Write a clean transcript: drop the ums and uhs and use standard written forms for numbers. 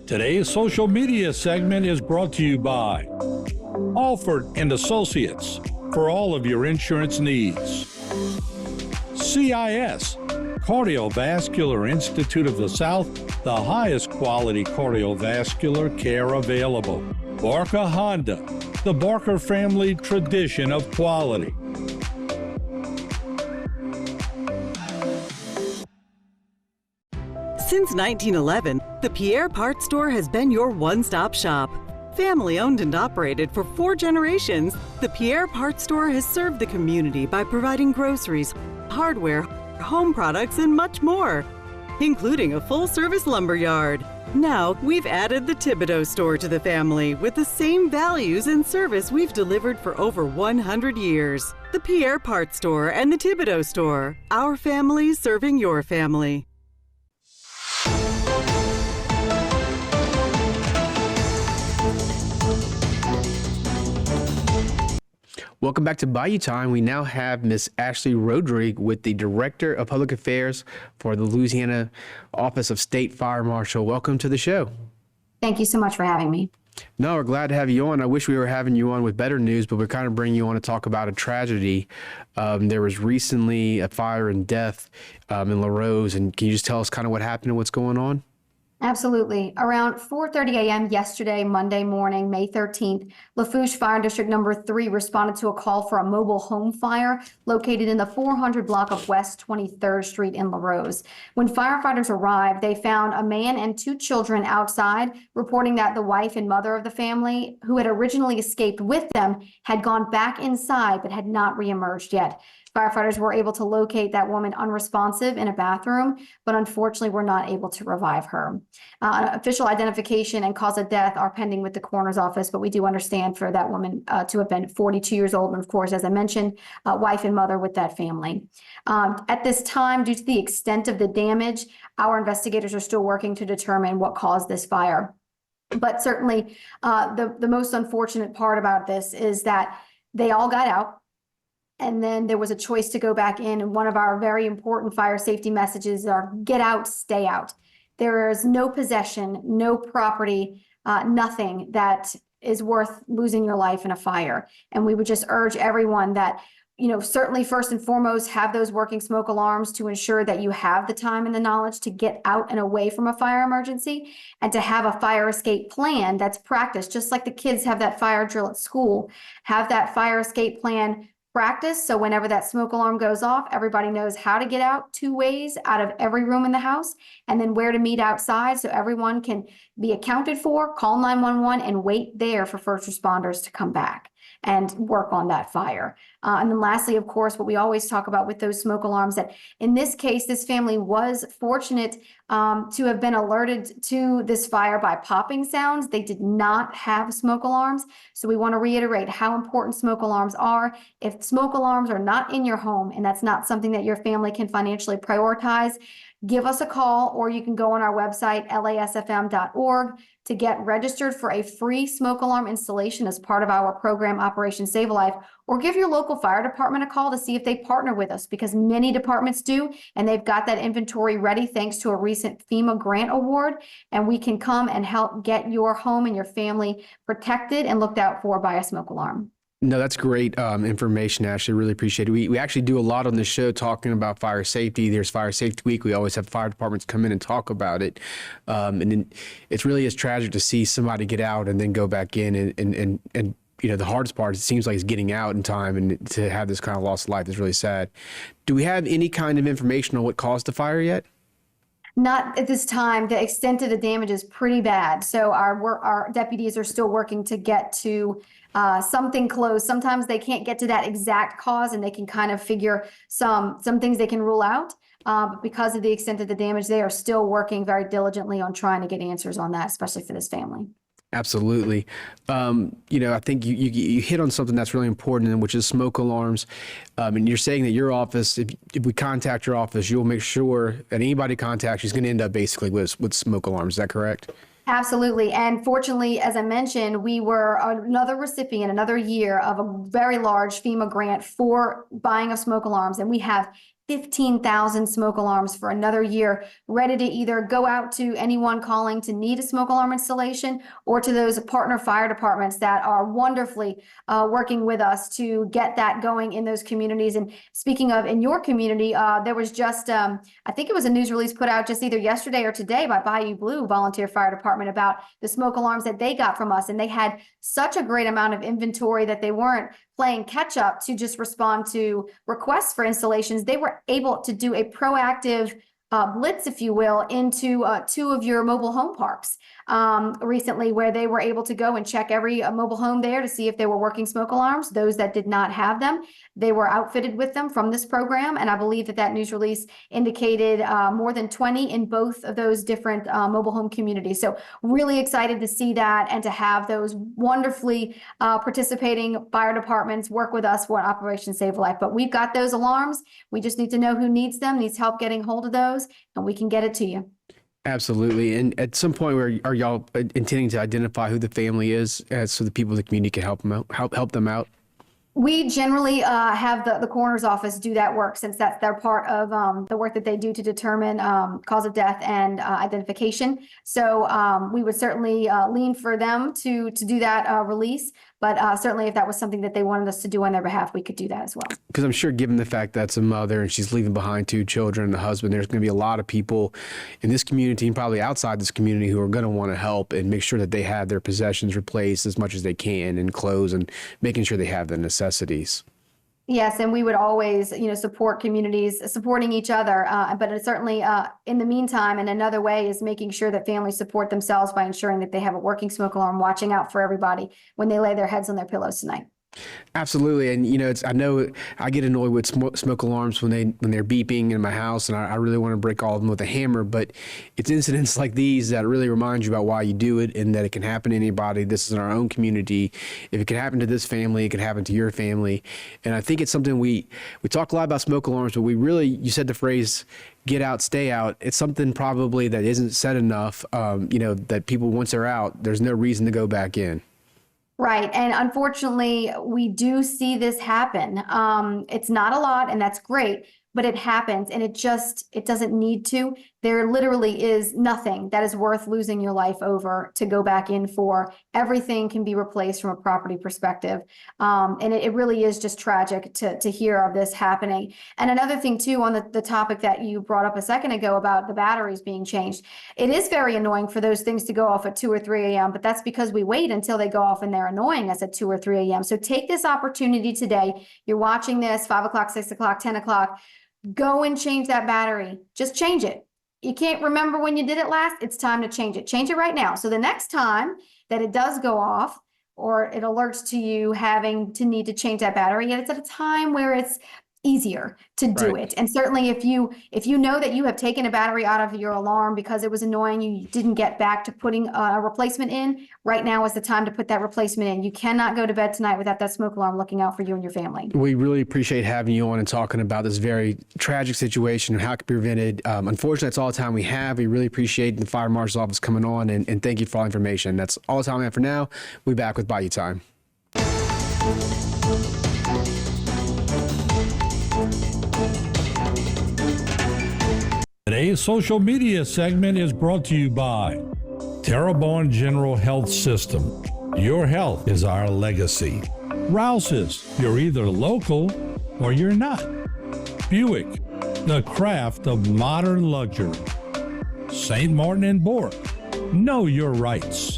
Today's social media segment is brought to you by Alford and Associates for all of your insurance needs. CIS, Cardiovascular Institute of the South, the highest quality cardiovascular care available. Barker Honda, the Barker family tradition of quality. Since 1911, the Pierre Parts Store has been your one-stop shop. Family owned and operated for 4 generations, the Pierre Parts Store has served the community by providing groceries, hardware, home products, and much more, including a full-service lumber yard. Now, we've added the Thibodaux store to the family with the same values and service we've delivered for over 100 years. The Pierre Parts Store and the Thibodaux store, our family serving your family. Welcome back to Bayou Time. We now have Miss Ashley Rodrigue with the Director of Public Affairs for the Louisiana Office of State Fire Marshal. Welcome to the show. Thank you so much for having me. No, we're glad to have you on. I wish we were having you on with better news, but we're kind of bringing you on to talk about a tragedy. There was recently a fire and death in Larose, and can you just tell us kind of what happened and what's going on? Absolutely. Around 4:30 a.m. yesterday, Monday morning, May 13th, Lafourche Fire District Number 3 responded to a call for a mobile home fire located in the 400 block of West 23rd Street in Larose. When firefighters arrived, they found a man and 2 children outside, reporting that the wife and mother of the family, who had originally escaped with them, had gone back inside but had not reemerged yet. Firefighters were able to locate that woman unresponsive in a bathroom, but unfortunately were not able to revive her. Official identification and cause of death are pending with the coroner's office, but we do understand for that woman to have been 42 years old, and of course, as I mentioned, wife and mother with that family. At this time, due to the extent of the damage, our investigators are still working to determine what caused this fire. But certainly, the most unfortunate part about this is that they all got out. And then there was a choice to go back in. And one of our very important fire safety messages are get out, stay out. There is no possession, no property, nothing that is worth losing your life in a fire. And we would just urge everyone that, certainly first and foremost, have those working smoke alarms to ensure that you have the time and the knowledge to get out and away from a fire emergency, and to have a fire escape plan that's practiced, just like the kids have that fire drill at school. Have that fire escape plan practice, so whenever that smoke alarm goes off, everybody knows how to get out 2 ways out of every room in the house, and then where to meet outside so everyone can be accounted for, call 911, and wait there for first responders to come back and work on that fire. And then lastly, of course, what we always talk about with those smoke alarms, that in this case, this family was fortunate to have been alerted to this fire by popping sounds. They did not have smoke alarms. So we want to reiterate how important smoke alarms are. If smoke alarms are not in your home and that's not something that your family can financially prioritize, give us a call, or you can go on our website, lasfm.org, to get registered for a free smoke alarm installation as part of our program, Operation Save a Life, or give your local fire department a call to see if they partner with us, because many departments do, and they've got that inventory ready thanks to a recent FEMA grant award, and we can come and help get your home and your family protected and looked out for by a smoke alarm. No, that's great information, Ashley. Really appreciate it. We actually do a lot on the show talking about fire safety. There's Fire Safety Week. We always have fire departments come in and talk about it. And then it really is tragic to see somebody get out and then go back in. And the hardest part, it seems like, is getting out in time, and to have this kind of loss of life is really sad. Do we have any kind of information on what caused the fire yet? Not at this time. The extent of the damage is pretty bad. So our deputies are still working to get to something close. Sometimes they can't get to that exact cause, and they can kind of figure some things they can rule out. But because of the extent of the damage, they are still working very diligently on trying to get answers on that, especially for this family. Absolutely. I think you hit on something that's really important, which is smoke alarms. And you're saying that your office, if we contact your office, you'll make sure that anybody contacts you is going to end up basically with smoke alarms. Is that correct? Absolutely. And fortunately, as I mentioned, we were another recipient, another year of a very large FEMA grant for buying of smoke alarms. And we have 15,000 smoke alarms for another year, ready to either go out to anyone calling to need a smoke alarm installation, or to those partner fire departments that are wonderfully working with us to get that going in those communities. And speaking of in your community, there was just, I think it was a news release put out just either yesterday or today by Bayou Blue Volunteer Fire Department about the smoke alarms that they got from us. And they had such a great amount of inventory that they weren't playing catch up to just respond to requests for installations. They were able to do a proactive blitz, if you will, into 2 of your mobile home parks recently, where they were able to go and check every mobile home there to see if they were working smoke alarms. Those that did not have them, they were outfitted with them from this program. And I believe that news release indicated more than 20 in both of those different mobile home communities. So really excited to see that and to have those wonderfully participating fire departments work with us for Operation Save a Life. But we've got those alarms. We just need to know who needs them, needs help getting hold of those, and we can get it to you. Absolutely. And at some point, where are y'all intending to identify who the family is, so the people in the community can help them out, help them out? We generally have the coroner's office do that work, since that's their part of the work that they do to determine cause of death and identification. So we would certainly lean for them to do that release. But certainly if that was something that they wanted us to do on their behalf, we could do that as well. Because I'm sure, given the fact that's a mother and she's leaving behind 2 children and a husband, there's going to be a lot of people in this community and probably outside this community who are going to want to help and make sure that they have their possessions replaced as much as they can, and clothes, and making sure they have the necessities. Yes, and we would always, support communities, supporting each other. But it's certainly, in the meantime, and another way is making sure that families support themselves by ensuring that they have a working smoke alarm, watching out for everybody when they lay their heads on their pillows tonight. Absolutely. And, I know I get annoyed with smoke alarms when they're beeping in my house, and I really want to break all of them with a hammer. But it's incidents like these that really remind you about why you do it, and that it can happen to anybody. This is in our own community. If it can happen to this family, it can happen to your family. And I think it's something we talk a lot about smoke alarms, but you said the phrase, get out, stay out. It's something probably that isn't said enough, that people, once they're out, there's no reason to go back in. Right. And unfortunately, we do see this happen. It's not a lot, and that's great, but it happens, and it doesn't need to. There literally is nothing that is worth losing your life over to go back in for. Everything can be replaced from a property perspective. And it really is just tragic to hear of this happening. And another thing too, on the topic that you brought up a second ago about the batteries being changed, it is very annoying for those things to go off at 2 or 3 a.m., but that's because we wait until they go off and they're annoying us at 2 or 3 a.m. So take this opportunity today. You're watching this 5 o'clock, 6 o'clock, 10 o'clock. Go and change that battery. Just change it. You can't remember when you did it last. It's time to change it. Change it right now. So the next time that it does go off, or it alerts to you having to need to change that battery, and it's at a time where it's easier to do it. And certainly if you know that you have taken a battery out of your alarm because it was annoying, you didn't get back to putting a replacement in, right now is the time to put that replacement in. You cannot go to bed tonight without that smoke alarm looking out for you and your family. We really appreciate having you on and talking about this very tragic situation and how it can be prevented. Unfortunately, that's all the time we have. We really appreciate the Fire Marshal's Office coming on, and thank you for all the information. That's all the time we have for now. We'll be back with Bayou Time. Today's social media segment is brought to you by Terrebonne General Health System. Your health is our legacy. Rouse's, you're either local or you're not. Buick, the craft of modern luxury. St. Martin and Bourke, know your rights.